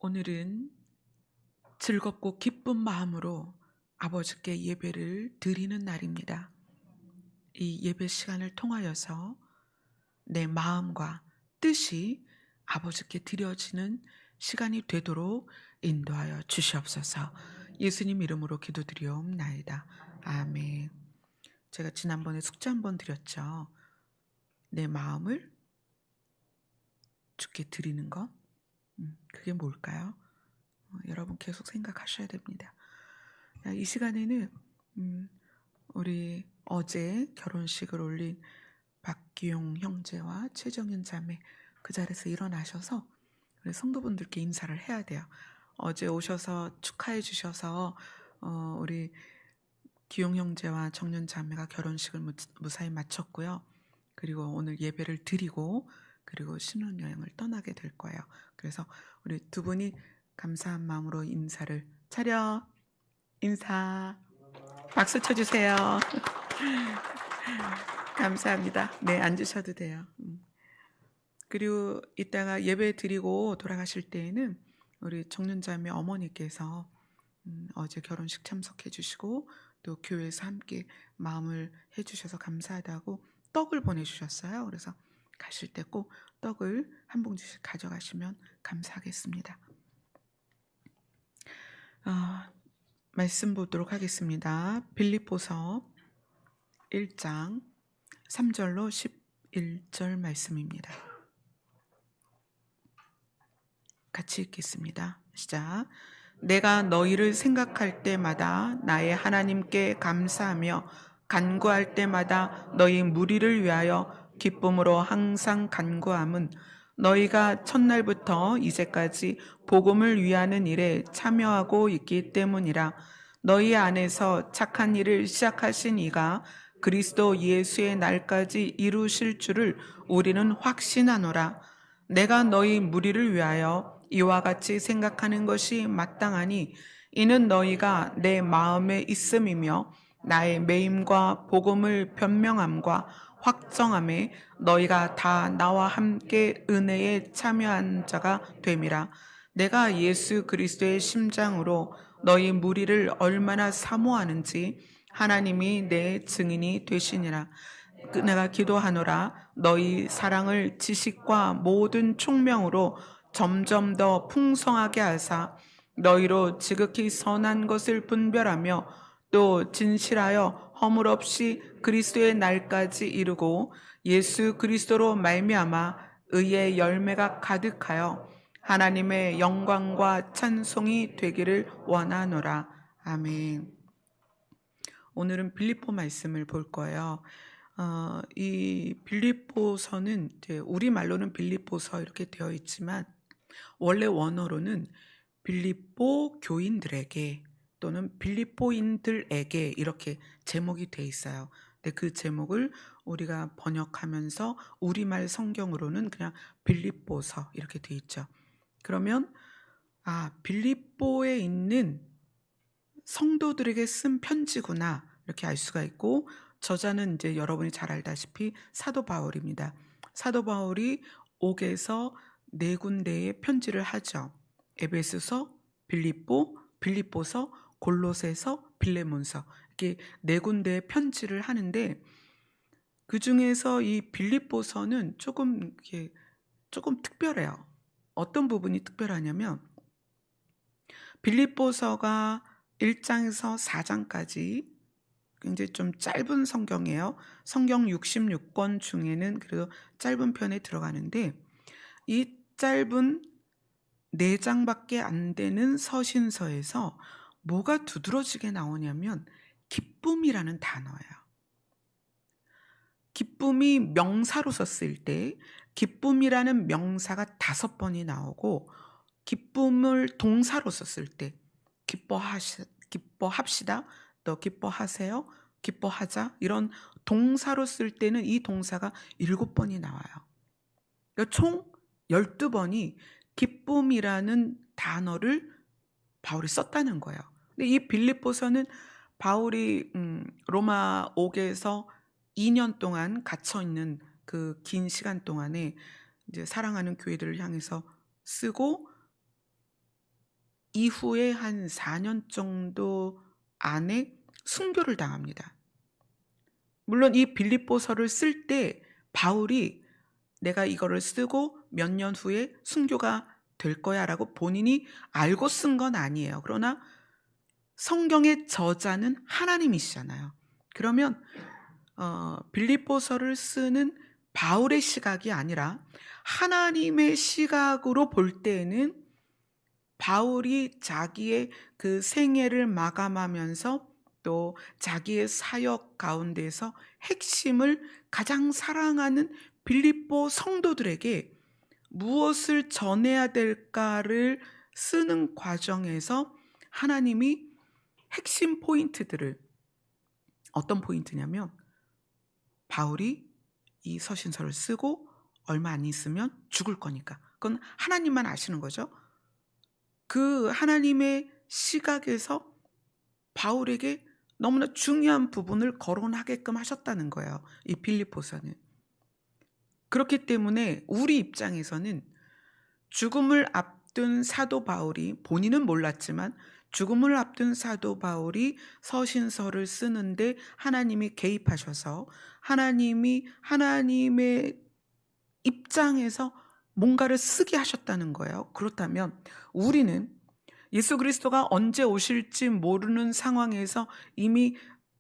오늘은 즐겁고 기쁜 마음으로 아버지께 예배를 드리는 날입니다. 이 예배 시간을 통하여서 내 마음과 뜻이 아버지께 드려지는 시간이 되도록 인도하여 주시옵소서. 예수님 이름으로 기도드리옵나이다. 아멘. 제가 지난번에 숙제 한번 드렸죠. 내 마음을 주께 드리는 것. 그게 뭘까요? 여러분 계속 생각하셔야 됩니다. 이 시간에는 음, 우리 어제 결혼식을 올린 박기용 형제와 최정윤 자매 그 자리에서 일어나셔서 우리 성도분들께 인사를 해야 돼요. 어제 오셔서 축하해 주셔서 우리 기용 형제와 정윤 자매가 결혼식을 무사히 마쳤고요. 그리고 오늘 예배를 드리고 그리고 신혼여행을 떠나게 될 거예요. 그래서 우리 두 분이 감사한 마음으로 인사를 차려 인사 박수 쳐주세요. 감사합니다. 네, 앉으셔도 돼요. 그리고 이따가 예배 드리고 돌아가실 때에는 우리 정윤자매 어머니께서 어제 결혼식 참석해 주시고 또 교회에서 함께 마음을 해주셔서 감사하다고 떡을 보내주셨어요. 그래서 가실 때 꼭 떡을 한 봉지씩 가져가시면 감사하겠습니다. 말씀 보도록 하겠습니다. 빌립보서 1장 3절로 11절 말씀입니다. 같이 읽겠습니다. 시작. 내가 너희를 생각할 때마다 나의 하나님께 감사하며 간구할 때마다 너희 무리를 위하여 기쁨으로 항상 간구함은 너희가 첫날부터 이제까지 복음을 위하는 일에 참여하고 있기 때문이라. 너희 안에서 착한 일을 시작하신 이가 그리스도 예수의 날까지 이루실 줄을 우리는 확신하노라. 내가 너희 무리를 위하여 이와 같이 생각하는 것이 마땅하니 이는 너희가 내 마음에 있음이며 나의 매임과 복음을 변명함과 확정함에 너희가 다 나와 함께 은혜에 참여한 자가 됨이라. 내가 예수 그리스도의 심장으로 너희 무리를 얼마나 사모하는지 하나님이 내 증인이 되시니라. 내가 기도하노라. 너희 사랑을 지식과 모든 총명으로 점점 더 풍성하게 하사 너희로 지극히 선한 것을 분별하며 또 진실하여 허물 없이 그리스도의 날까지 이루고 예수 그리스도로 말미암아 의의 열매가 가득하여 하나님의 영광과 찬송이 되기를 원하노라. 아멘. 오늘은 빌립보 말씀을 볼 거예요. 이 빌립보서는 이제 우리말로는 빌립보서 이렇게 되어 있지만 원래 원어로는 빌립보 교인들에게 또는 빌립보인들에게 이렇게 제목이 되어 있어요. 근데 그 제목을 우리가 번역하면서 우리말 성경으로는 그냥 빌립보서 이렇게 되어 있죠. 그러면 빌립보에 있는 성도들에게 쓴 편지구나 이렇게 알 수가 있고, 저자는 이제 여러분이 잘 알다시피 사도 바울입니다. 사도 바울이 옥에서 네 군데의 편지를 하죠. 에베소서, 빌립보, 빌립보서, 골로새서, 빌레몬서 이렇게 네 군데의 편지를 하는데 그 중에서 이 빌립보서는 조금 특별해요. 어떤 부분이 특별하냐면 빌립보서가 1장에서 4장까지 굉장히 좀 짧은 성경이에요. 성경 66권 중에는 그래도 짧은 편에 들어가는데 이 짧은 4장밖에 안 되는 서신서에서 뭐가 두드러지게 나오냐면 기쁨이라는 단어예요. 기쁨이 명사로 썼을 때 기쁨이라는 명사가 5번이 나오고 기쁨을 동사로 썼을 때 기뻐합시다, 또 기뻐하세요, 기뻐하자 이런 동사로 쓸 때는 이 동사가 7번이 나와요. 그러니까 총 12번이 기쁨이라는 단어를 바울이 썼다는 거예요. 근데 이 빌립보서는 바울이 로마 옥에서 2년 동안 갇혀 있는 그 긴 시간 동안에 이제 사랑하는 교회들을 향해서 쓰고 이후에 한 4년 정도 안에 순교를 당합니다. 물론 이 빌립보서를 쓸 때 바울이 내가 이거를 쓰고 몇 년 후에 순교가 될 거야라고 본인이 알고 쓴 건 아니에요. 그러나 성경의 저자는 하나님이시잖아요. 그러면 빌립보서를 쓰는 바울의 시각이 아니라 하나님의 시각으로 볼 때에는 바울이 자기의 그 생애를 마감하면서 또 자기의 사역 가운데서 핵심을 가장 사랑하는 빌립보 성도들에게 무엇을 전해야 될까를 쓰는 과정에서 하나님이 핵심 포인트들을, 어떤 포인트냐면 바울이 이 서신서를 쓰고 얼마 안 있으면 죽을 거니까, 그건 하나님만 아시는 거죠. 그 하나님의 시각에서 바울에게 너무나 중요한 부분을 거론하게끔 하셨다는 거예요, 이 빌립보서는. 그렇기 때문에 우리 입장에서는 죽음을 앞둔 사도 바울이, 본인은 몰랐지만 죽음을 앞둔 사도 바울이 서신서를 쓰는데 하나님이 개입하셔서 하나님이 하나님의 입장에서 뭔가를 쓰게 하셨다는 거예요. 그렇다면 우리는 예수 그리스도가 언제 오실지 모르는 상황에서 이미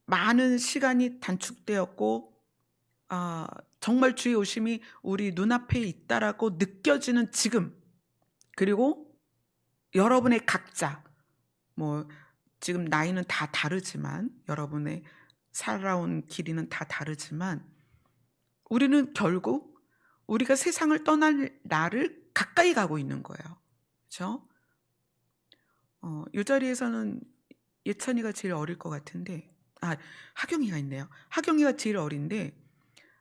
많은 시간이 단축되었고 정말 주의 오심이 우리 눈앞에 있다라고 느껴지는 지금, 그리고 여러분의 각자, 뭐 지금 나이는 다 다르지만, 여러분의 살아온 길이는 다 다르지만 우리는 결국 우리가 세상을 떠날 날을 가까이 가고 있는 거예요. 그렇죠? 이 자리에서는 예찬이가 제일 어릴 것 같은데, 하경이가 있네요. 하경이가 제일 어린데,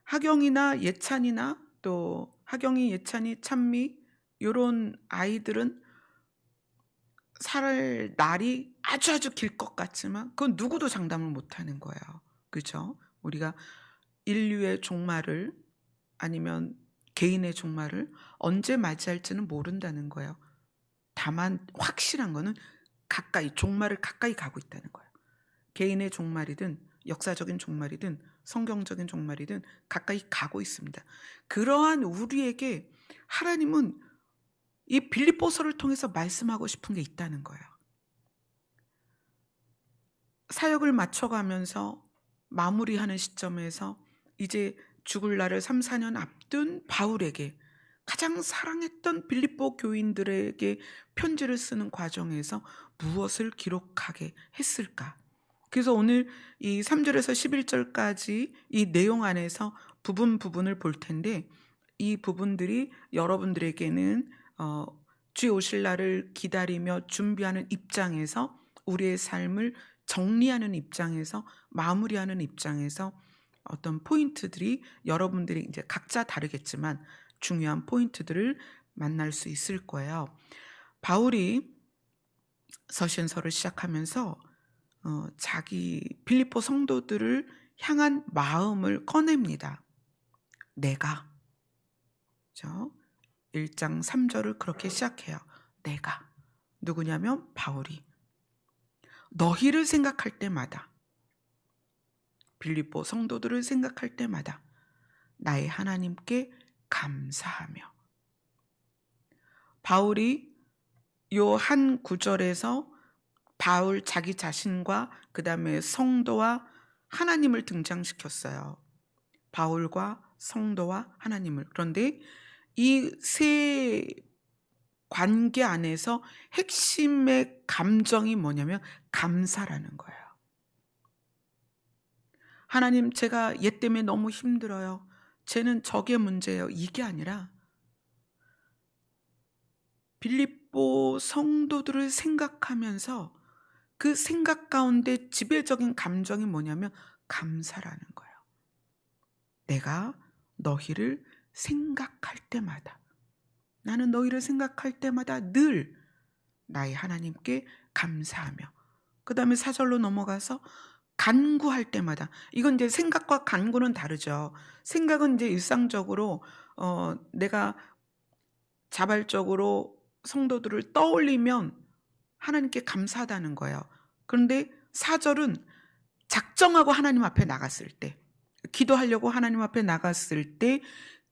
하경이나 예찬이나 또 하경이, 예찬이, 찬미 이런 아이들은 살 날이 아주 길 것 같지만 그건 누구도 장담을 못하는 거예요. 그렇죠? 우리가 인류의 종말을, 아니면 개인의 종말을 언제 맞이할지는 모른다는 거예요. 다만 확실한 거는 종말을 가까이 가고 있다는 거예요. 개인의 종말이든 역사적인 종말이든 성경적인 종말이든 가까이 가고 있습니다. 그러한 우리에게 하나님은 이 빌립보서를 통해서 말씀하고 싶은 게 있다는 거예요. 사역을 마쳐가면서 마무리하는 시점에서 이제 죽을 날을 3, 4년 앞둔 바울에게, 가장 사랑했던 빌립보 교인들에게 편지를 쓰는 과정에서 무엇을 기록하게 했을까? 그래서 오늘 이 3절에서 11절까지 이 내용 안에서 부분을 볼 텐데, 이 부분들이 여러분들에게는 주의 오실 날을 기다리며 준비하는 입장에서, 우리의 삶을 정리하는 입장에서, 마무리하는 입장에서 어떤 포인트들이, 여러분들이 이제 각자 다르겠지만 중요한 포인트들을 만날 수 있을 거예요. 바울이 서신서를 시작하면서 자기 빌립보 성도들을 향한 마음을 꺼냅니다. 내가, 그렇죠? 1장 3절을 그렇게 시작해요. 내가, 누구냐면 바울이 너희를 생각할 때마다, 빌립보 성도들을 생각할 때마다 나의 하나님께 감사하며. 바울이 요 한 구절에서 바울 자기 자신과 그 다음에 성도와 하나님을 등장시켰어요. 바울과 성도와 하나님을. 그런데 이 세 관계 안에서 핵심의 감정이 뭐냐면 감사라는 거예요. 하나님, 제가 얘 때문에 너무 힘들어요. 쟤는 저게 문제예요. 이게 아니라 빌립보 성도들을 생각하면서 그 생각 가운데 지배적인 감정이 뭐냐면 감사라는 거예요. 내가 너희를 생각할 때마다, 나는 너희를 생각할 때마다 늘 나의 하나님께 감사하며, 그 다음에 4절로 넘어가서 간구할 때마다, 이건 이제 생각과 간구는 다르죠. 생각은 이제 일상적으로 내가 자발적으로 성도들을 떠올리면 하나님께 감사하다는 거예요. 그런데 4절은 작정하고 하나님 앞에 나갔을 때, 기도하려고 하나님 앞에 나갔을 때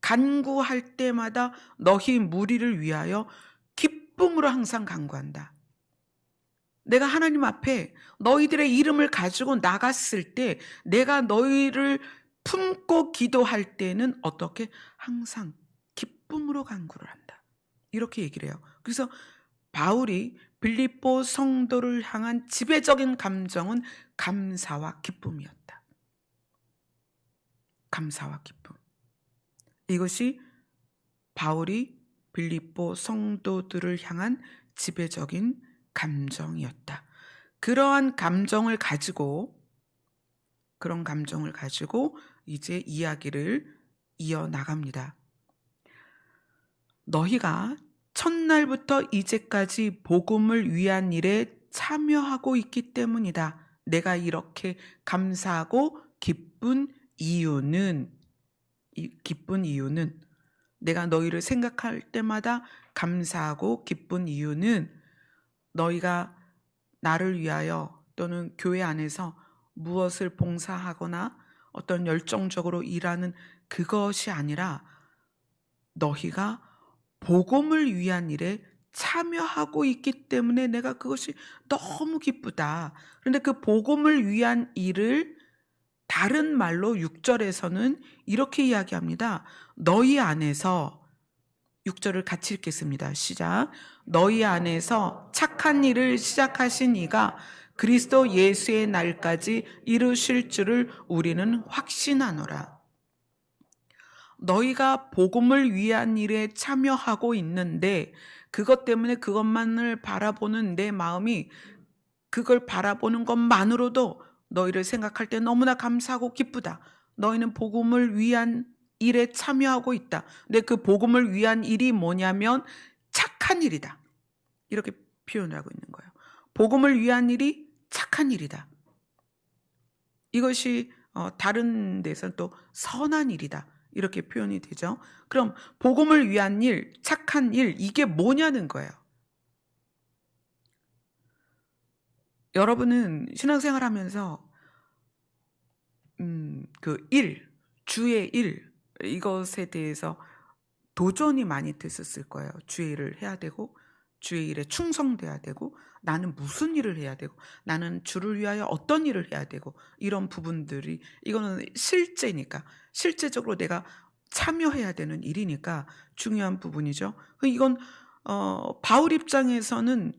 간구할 때마다 너희 무리를 위하여 기쁨으로 항상 간구한다. 내가 하나님 앞에 너희들의 이름을 가지고 나갔을 때 내가 너희를 품고 기도할 때는 어떻게? 항상 기쁨으로 간구를 한다. 이렇게 얘기를 해요. 그래서 바울이 빌립보 성도를 향한 지배적인 감정은 감사와 기쁨이었다. 감사와 기쁨. 이것이 바울이 빌립보 성도들을 향한 지배적인 감정이었다. 그런 감정을 가지고 이제 이야기를 이어나갑니다. 너희가 첫날부터 이제까지 복음을 위한 일에 참여하고 있기 때문이다. 내가 이렇게 감사하고 기쁜 이유는 내가 너희를 생각할 때마다 감사하고 기쁜 이유는 너희가 나를 위하여 또는 교회 안에서 무엇을 봉사하거나 어떤 열정적으로 일하는 그것이 아니라 너희가 복음을 위한 일에 참여하고 있기 때문에 내가 그것이 너무 기쁘다. 그런데 그 복음을 위한 일을 다른 말로 6절에서는 이렇게 이야기합니다. 너희 안에서, 6절을 같이 읽겠습니다. 시작. 너희 안에서 착한 일을 시작하신 이가 그리스도 예수의 날까지 이루실 줄을 우리는 확신하노라. 너희가 복음을 위한 일에 참여하고 있는데 그것 때문에 그것만을 바라보는 내 마음이, 그걸 바라보는 것만으로도 너희를 생각할 때 너무나 감사하고 기쁘다. 너희는 복음을 위한 일에 참여하고 있다. 근데 그 복음을 위한 일이 뭐냐면 착한 일이다. 이렇게 표현을 하고 있는 거예요. 복음을 위한 일이 착한 일이다. 이것이 다른 데서는 또 선한 일이다. 이렇게 표현이 되죠. 그럼 복음을 위한 일, 착한 일, 이게 뭐냐는 거예요. 여러분은 신앙생활 하면서 그 일, 주의 일, 이것에 대해서 도전이 많이 됐었을 거예요. 주의 일을 해야 되고 주의 일에 충성돼야 되고 나는 무슨 일을 해야 되고 나는 주를 위하여 어떤 일을 해야 되고 이런 부분들이, 이거는 실제니까, 실제적으로 내가 참여해야 되는 일이니까 중요한 부분이죠. 이건 바울 입장에서는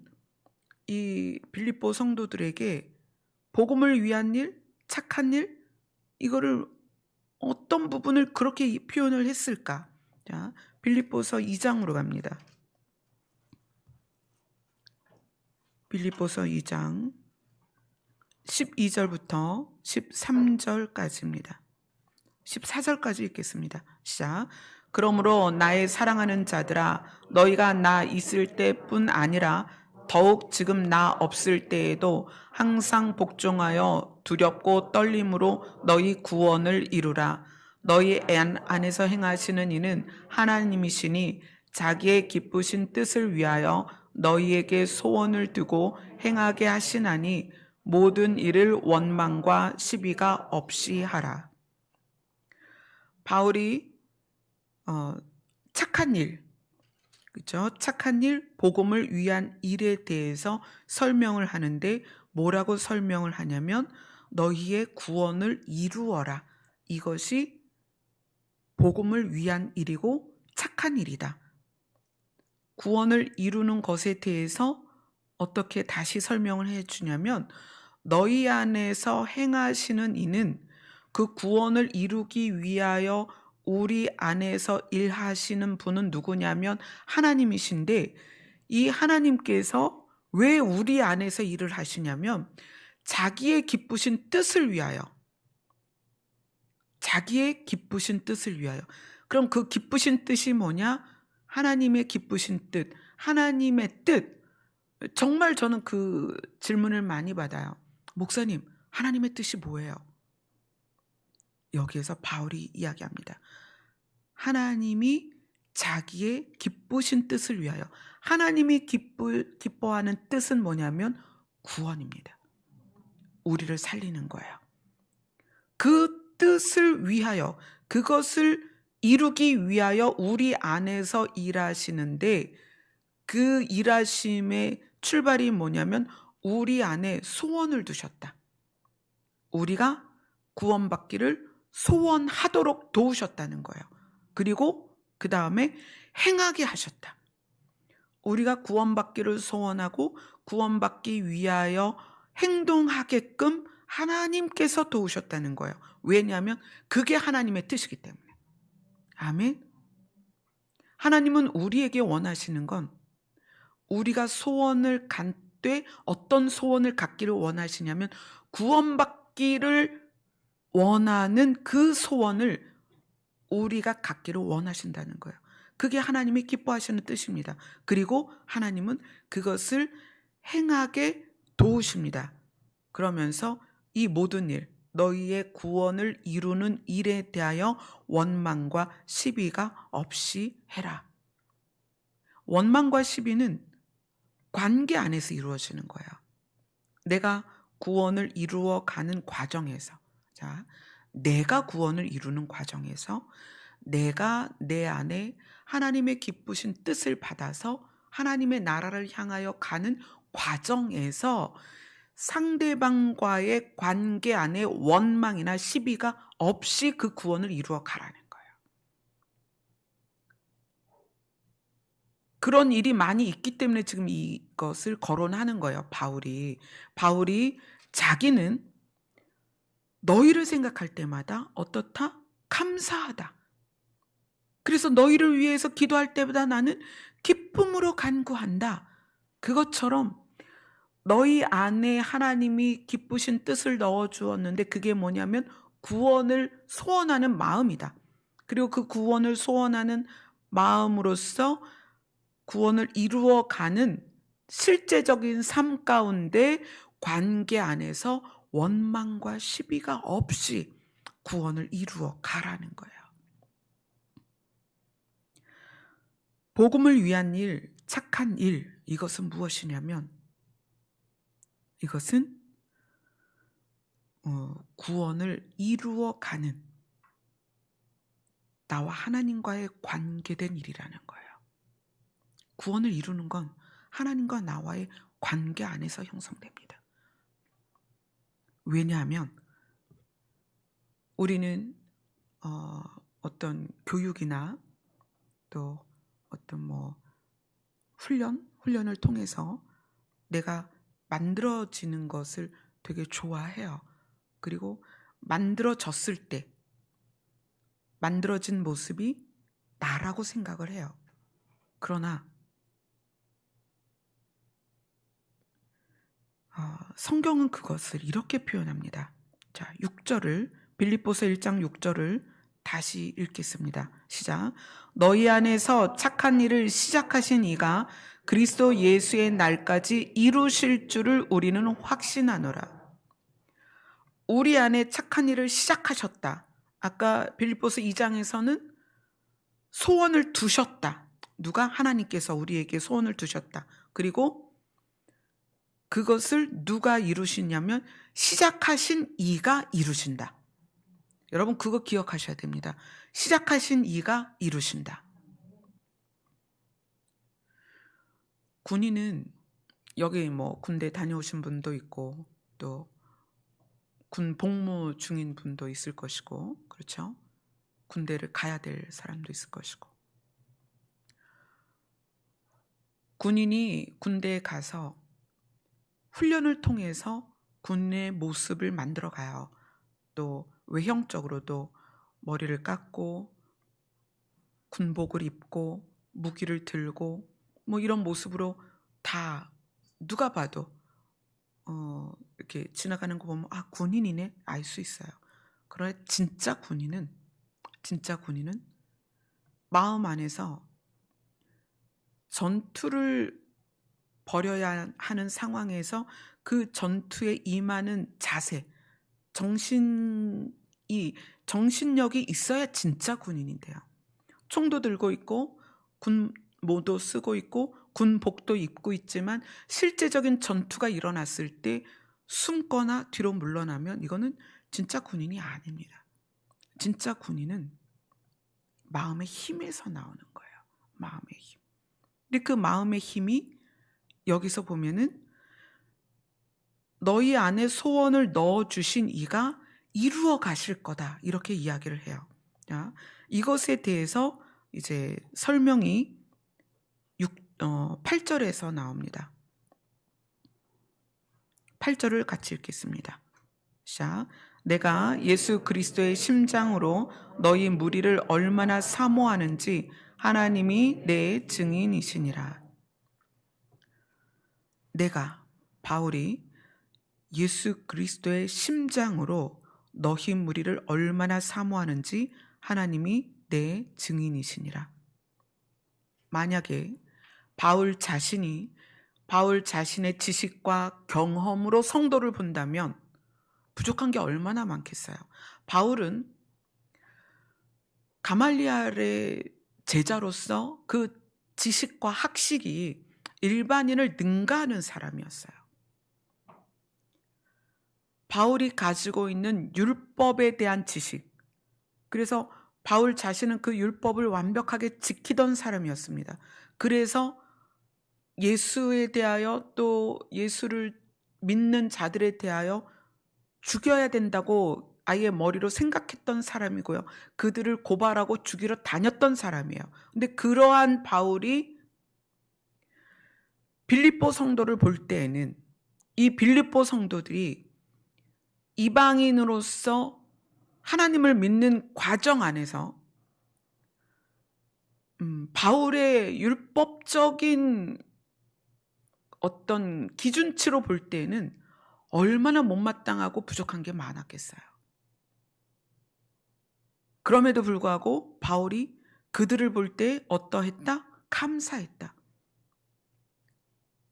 이 빌립보 성도들에게 복음을 위한 일, 착한 일, 이거를 어떤 부분을 그렇게 표현을 했을까? 자, 빌립보서 2장으로 갑니다. 빌립보서 2장 12절부터 13절까지입니다. 14절까지 읽겠습니다. 시작. 그러므로 나의 사랑하는 자들아, 너희가 나 있을 때뿐 아니라 더욱 지금 나 없을 때에도 항상 복종하여 두렵고 떨림으로 너희 구원을 이루라. 너희 안에서 행하시는 이는 하나님이시니 자기의 기쁘신 뜻을 위하여 너희에게 소원을 두고 행하게 하시나니 모든 일을 원망과 시비가 없이 하라. 바울이 착한 일, 그렇죠? 착한 일, 복음을 위한 일에 대해서 설명을 하는데 뭐라고 설명을 하냐면 너희의 구원을 이루어라. 이것이 복음을 위한 일이고 착한 일이다. 구원을 이루는 것에 대해서 어떻게 다시 설명을 해주냐면 너희 안에서 행하시는 이는 그 구원을 이루기 위하여 우리 안에서 일하시는 분은 누구냐면 하나님이신데, 이 하나님께서 왜 우리 안에서 일을 하시냐면 자기의 기쁘신 뜻을 위하여, 자기의 기쁘신 뜻을 위하여. 그럼 그 기쁘신 뜻이 뭐냐? 하나님의 기쁘신 뜻, 하나님의 뜻. 정말 저는 그 질문을 많이 받아요. 목사님, 하나님의 뜻이 뭐예요? 여기에서 바울이 이야기합니다. 하나님이 자기의 기쁘신 기쁘신 뜻을 위하여. 하나님이 기뻐하는 뜻은 뭐냐면 구원입니다. 우리를 살리는 거예요. 그 뜻을 위하여, 그것을 이루기 위하여 우리 안에서 일하시는데, 그 일하심의 출발이 뭐냐면 우리 안에 소원을 두셨다. 우리가 구원받기를 소원하도록 도우셨다는 거예요. 그리고 그 다음에 행하게 하셨다. 우리가 구원받기를 소원하고 구원받기 위하여 행동하게끔 하나님께서 도우셨다는 거예요. 왜냐하면 그게 하나님의 뜻이기 때문에. 아멘. 하나님은 우리에게 원하시는 건 우리가 소원을 갖되, 어떤 소원을 갖기를 원하시냐면 구원받기를 원하는 그 소원을 우리가 갖기를 원하신다는 거예요. 그게 하나님이 기뻐하시는 뜻입니다. 그리고 하나님은 그것을 행하게 도우십니다. 그러면서 이 모든 일, 너희의 구원을 이루는 일에 대하여 원망과 시비가 없이 해라. 원망과 시비는 관계 안에서 이루어지는 거예요. 내가 구원을 이루어가는 과정에서, 자, 내가 구원을 이루는 과정에서 내가 내 안에 하나님의 기쁘신 뜻을 받아서 하나님의 나라를 향하여 가는 과정에서 상대방과의 관계 안에 원망이나 시비가 없이 그 구원을 이루어 가라는 거예요. 그런 일이 많이 있기 때문에 지금 이것을 거론하는 거예요. 바울이 자기는 너희를 생각할 때마다 어떻다? 감사하다. 그래서 너희를 위해서 기도할 때보다 나는 기쁨으로 간구한다. 그것처럼 너희 안에 하나님이 기쁘신 뜻을 넣어주었는데 그게 뭐냐면 구원을 소원하는 마음이다. 그리고 그 구원을 소원하는 마음으로써 구원을 이루어가는 실제적인 삶 가운데 관계 안에서 원망과 시비가 없이 구원을 이루어 가라는 거예요. 복음을 위한 일, 착한 일, 이것은 무엇이냐면 이것은 구원을 이루어가는 나와 하나님과의 관계된 일이라는 거예요. 구원을 이루는 건 하나님과 나와의 관계 안에서 형성됩니다. 왜냐하면 우리는 어떤 교육이나 또 어떤 훈련을 통해서 내가 만들어지는 것을 되게 좋아해요. 그리고 만들어졌을 때 만들어진 모습이 나라고 생각을 해요. 그러나 성경은 그것을 이렇게 표현합니다. 자, 6절을 빌립보서 1장 6절을 다시 읽겠습니다. 시작. 너희 안에서 착한 일을 시작하신 이가 그리스도 예수의 날까지 이루실 줄을 우리는 확신하노라. 우리 안에 착한 일을 시작하셨다. 아까 빌립보서 2장에서는 소원을 두셨다. 누가? 하나님께서 우리에게 소원을 두셨다. 그리고 그것을 누가 이루시냐면 시작하신 이가 이루신다. 여러분 그거 기억하셔야 됩니다. 시작하신 이가 이루신다. 군인은 여기 군대 다녀오신 분도 있고 또 군 복무 중인 분도 있을 것이고, 그렇죠? 군대를 가야 될 사람도 있을 것이고, 군인이 군대에 가서 훈련을 통해서 군의 모습을 만들어 가요. 또 외형적으로도 머리를 깎고 군복을 입고 무기를 들고 이런 모습으로 다 누가 봐도 이렇게 지나가는 거 보면 군인이네 알 수 있어요. 그러나 진짜 군인은 마음 안에서 전투를 벌여야 하는 상황에서 그 전투에 임하는 자세, 정신력이 있어야 진짜 군인인데요. 총도 들고 있고 모도 쓰고 있고 군복도 입고 있지만 실제적인 전투가 일어났을 때 숨거나 뒤로 물러나면 이거는 진짜 군인이 아닙니다. 진짜 군인은 마음의 힘에서 나오는 거예요. 마음의 힘. 근데 그 마음의 힘이 여기서 보면은 너희 안에 소원을 넣어주신 이가 이루어 가실 거다. 이렇게 이야기를 해요. 자, 이것에 대해서 이제 설명이 8절에서 나옵니다. 8절을 같이 읽겠습니다. 자, 내가 예수 그리스도의 심장으로 너희 무리를 얼마나 사모하는지 하나님이 내 증인이시니라. 내가 바울이 예수 그리스도의 심장으로 너희 무리를 얼마나 사모하는지 하나님이 내 증인이시니라. 만약에 바울 자신의 지식과 경험으로 성도를 본다면 부족한 게 얼마나 많겠어요. 바울은 가말리엘의 제자로서 그 지식과 학식이 일반인을 능가하는 사람이었어요. 바울이 가지고 있는 율법에 대한 지식, 그래서 바울 자신은 그 율법을 완벽하게 지키던 사람이었습니다. 그래서 예수에 대하여 또 예수를 믿는 자들에 대하여 죽여야 된다고 아예 머리로 생각했던 사람이고요. 그들을 고발하고 죽이러 다녔던 사람이에요. 근데 그러한 바울이 빌립보 성도를 볼 때에는 이 빌립보 성도들이 이방인으로서 하나님을 믿는 과정 안에서 바울의 율법적인 어떤 기준치로 볼 때에는 얼마나 못마땅하고 부족한 게 많았겠어요. 그럼에도 불구하고 바울이 그들을 볼 때 어떠했다? 감사했다.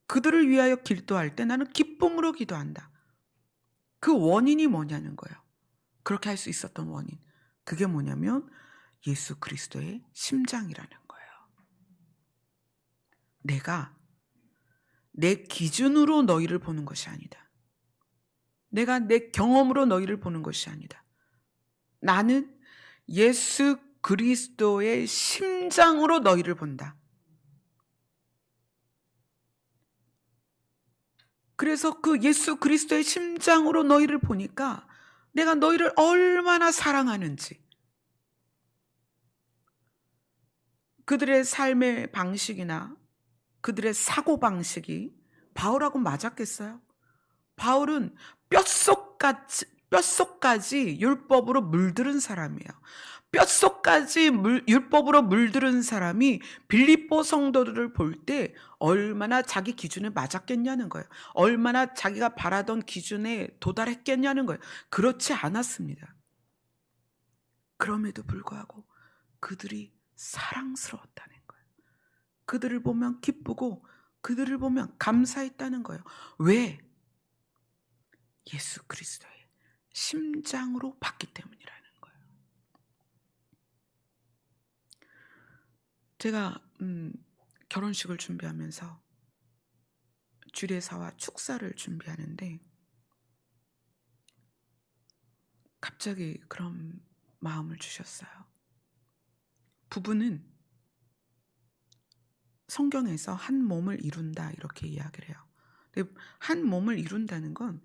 그들을 위하여 기도할 때 나는 기쁨으로 기도한다. 그 원인이 뭐냐는 거예요. 그렇게 할 수 있었던 원인. 그게 뭐냐면 예수 그리스도의 심장이라는 거예요. 내가 내 기준으로 너희를 보는 것이 아니다. 내가 내 경험으로 너희를 보는 것이 아니다. 나는 예수 그리스도의 심장으로 너희를 본다. 그래서 그 예수 그리스도의 심장으로 너희를 보니까 내가 너희를 얼마나 사랑하는지, 그들의 삶의 방식이나 그들의 사고방식이 바울하고 맞았겠어요? 바울은 뼛속까지 율법으로 물들은 사람이에요. 뼛속까지 율법으로 물들은 사람이 빌립보 성도들을 볼 때 얼마나 자기 기준에 맞았겠냐는 거예요. 얼마나 자기가 바라던 기준에 도달했겠냐는 거예요. 그렇지 않았습니다. 그럼에도 불구하고 그들이 사랑스러웠다는 거예요. 그들을 보면 기쁘고 그들을 보면 감사했다는 거예요. 왜? 예수 그리스도의 심장으로 봤기 때문이라는 거예요. 제가 결혼식을 준비하면서 주례사와 축사를 준비하는데 갑자기 그런 마음을 주셨어요. 부부는 성경에서 한 몸을 이룬다 이렇게 이야기를 해요. 근데 한 몸을 이룬다는 건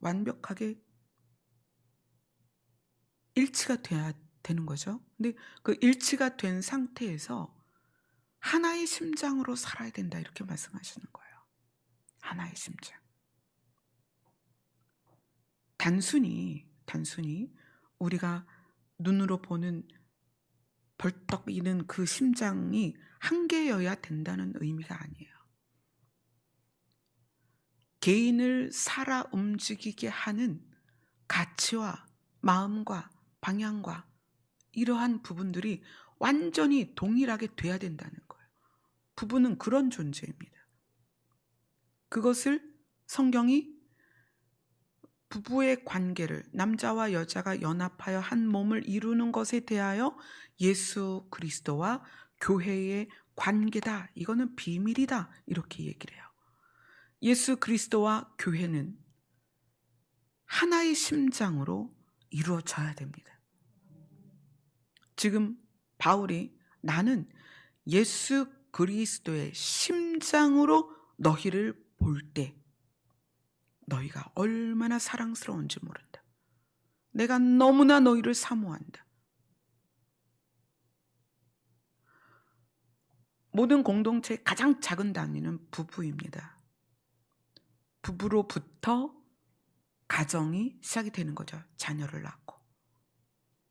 완벽하게 일치가 돼야 되는 거죠. 근데 그 일치가 된 상태에서 하나의 심장으로 살아야 된다 이렇게 말씀하시는 거예요. 하나의 심장. 단순히 우리가 눈으로 보는 벌떡 이는 그 심장이 한 개여야 된다는 의미가 아니에요. 개인을 살아 움직이게 하는 가치와 마음과 방향과 이러한 부분들이 완전히 동일하게 돼야 된다는 거예요. 부부는 그런 존재입니다. 그것을 성경이 부부의 관계를 남자와 여자가 연합하여 한 몸을 이루는 것에 대하여 예수 그리스도와 교회의 관계다. 이거는 비밀이다. 이렇게 얘기를 해요. 예수 그리스도와 교회는 하나의 심장으로 이루어져야 됩니다. 지금 바울이 나는 예수 그리스도의 심장으로 너희를 볼 때 너희가 얼마나 사랑스러운지 모른다. 내가 너무나 너희를 사모한다. 모든 공동체의 가장 작은 단위는 부부입니다. 부부로부터 가정이 시작이 되는 거죠. 자녀를 낳고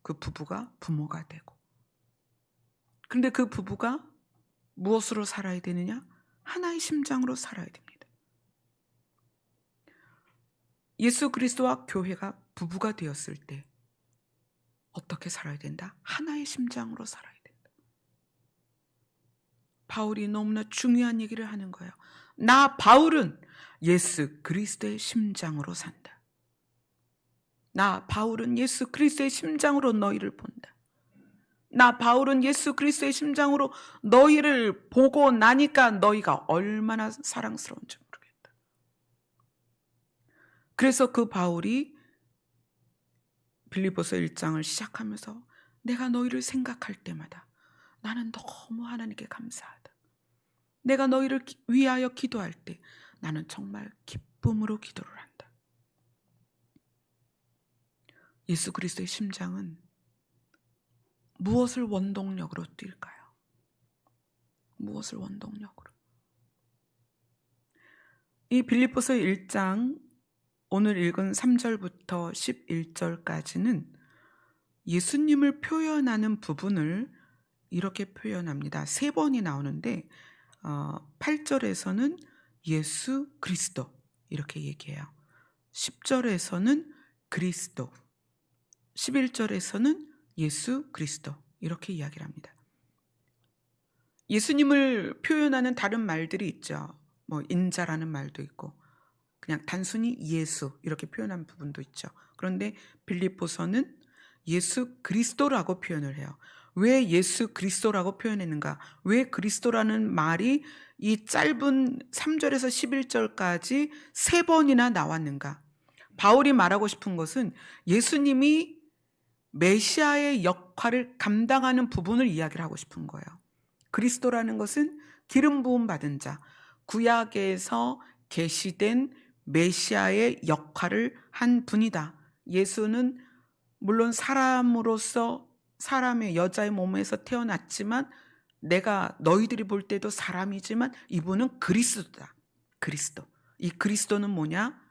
그 부부가 부모가 되고. 그런데 그 부부가 무엇으로 살아야 되느냐? 하나의 심장으로 살아야 됩니다. 예수 그리스도와 교회가 부부가 되었을 때 어떻게 살아야 된다? 하나의 심장으로 살아야 된다. 바울이 너무나 중요한 얘기를 하는 거예요. 나 바울은 예수 그리스도의 심장으로 산다. 나 바울은 예수 그리스도의 심장으로 너희를 본다. 나 바울은 예수 그리스도의 심장으로 너희를 보고 나니까 너희가 얼마나 사랑스러운지 모르겠다. 그래서 그 바울이 빌립보서 1장을 시작하면서 내가 너희를 생각할 때마다 나는 너무 하나님께 감사하다. 내가 너희를 위하여 기도할 때 나는 정말 기쁨으로 기도를 한다. 예수 그리스도의 심장은 무엇을 원동력으로 뛸까요? 무엇을 원동력으로? 이 빌립보서 1장 오늘 읽은 3절부터 11절까지는 예수님을 표현하는 부분을 이렇게 표현합니다. 3번이 나오는데 8절에서는 예수 그리스도 이렇게 얘기해요. 10절에서는 그리스도, 11절에서는 예수 그리스도 이렇게 이야기를 합니다. 예수님을 표현하는 다른 말들이 있죠. 뭐 인자라는 말도 있고 그냥 단순히 예수 이렇게 표현한 부분도 있죠. 그런데 빌립보서는 예수 그리스도라고 표현을 해요. 왜 예수 그리스도라고 표현했는가? 왜 그리스도라는 말이 이 짧은 3절에서 11절까지 3번이나 나왔는가? 바울이 말하고 싶은 것은 예수님이 메시아의 역할을 감당하는 부분을 이야기를 하고 싶은 거예요. 그리스도라는 것은 기름 부음 받은 자, 구약에서 계시된 메시아의 역할을 한 분이다. 예수는 물론 사람으로서 사람의 여자의 몸에서 태어났지만 내가 너희들이 볼 때도 사람이지만 이분은 그리스도다. 그리스도. 이 그리스도는 뭐냐?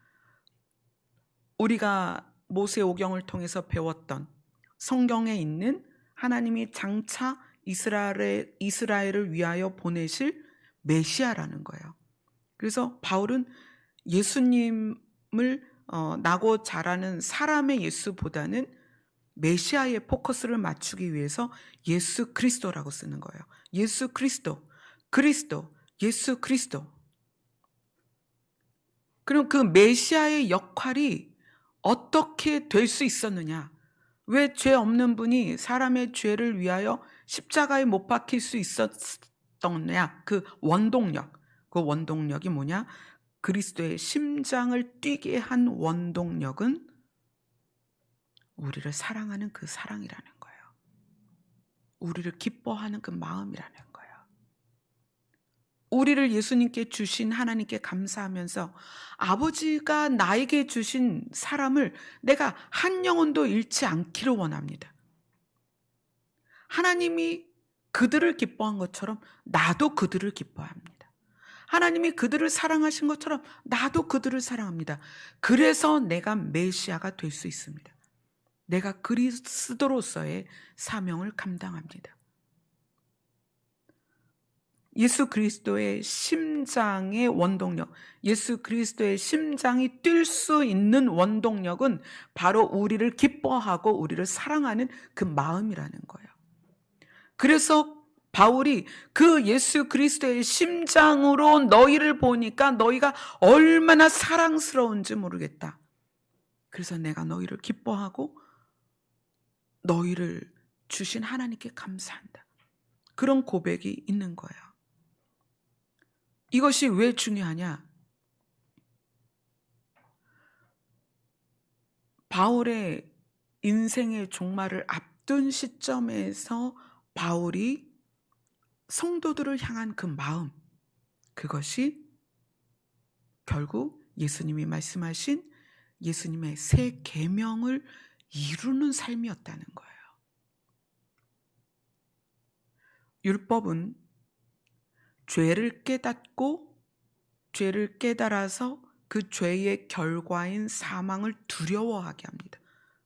우리가 모세오경을 통해서 배웠던 성경에 있는 하나님이 장차 이스라엘을 위하여 보내실 메시아라는 거예요. 그래서 바울은 예수님을 나고 자라는 사람의 예수보다는 메시아의 포커스를 맞추기 위해서 예수 그리스도라고 쓰는 거예요. 예수 그리스도, 그리스도, 예수 그리스도. 그럼 그 메시아의 역할이 어떻게 될 수 있었느냐? 왜 죄 없는 분이 사람의 죄를 위하여 십자가에 못 박힐 수 있었느냐? 그 원동력이 뭐냐? 그리스도의 심장을 뛰게 한 원동력은 우리를 사랑하는 그 사랑이라는 거예요. 우리를 기뻐하는 그 마음이라는 거예요. 우리를 예수님께 주신 하나님께 감사하면서 아버지가 나에게 주신 사람을 내가 한 영혼도 잃지 않기를 원합니다. 하나님이 그들을 기뻐한 것처럼 나도 그들을 기뻐합니다. 하나님이 그들을 사랑하신 것처럼 나도 그들을 사랑합니다. 그래서 내가 메시아가 될 수 있습니다. 내가 그리스도로서의 사명을 감당합니다. 예수 그리스도의 심장의 원동력, 예수 그리스도의 심장이 뛸 수 있는 원동력은 바로 우리를 기뻐하고 우리를 사랑하는 그 마음이라는 거예요. 그래서 바울이 그 예수 그리스도의 심장으로 너희를 보니까 너희가 얼마나 사랑스러운지 모르겠다. 그래서 내가 너희를 기뻐하고 너희를 주신 하나님께 감사한다. 그런 고백이 있는 거예요. 이것이 왜 중요하냐? 바울의 인생의 종말을 앞둔 시점에서 바울이 성도들을 향한 그 마음, 그것이 결국 예수님이 말씀하신 예수님의 새 계명을 이루는 삶이었다는 거예요. 율법은 죄를 깨닫고 죄를 깨달아서 그 죄의 결과인 사망을 두려워하게 합니다.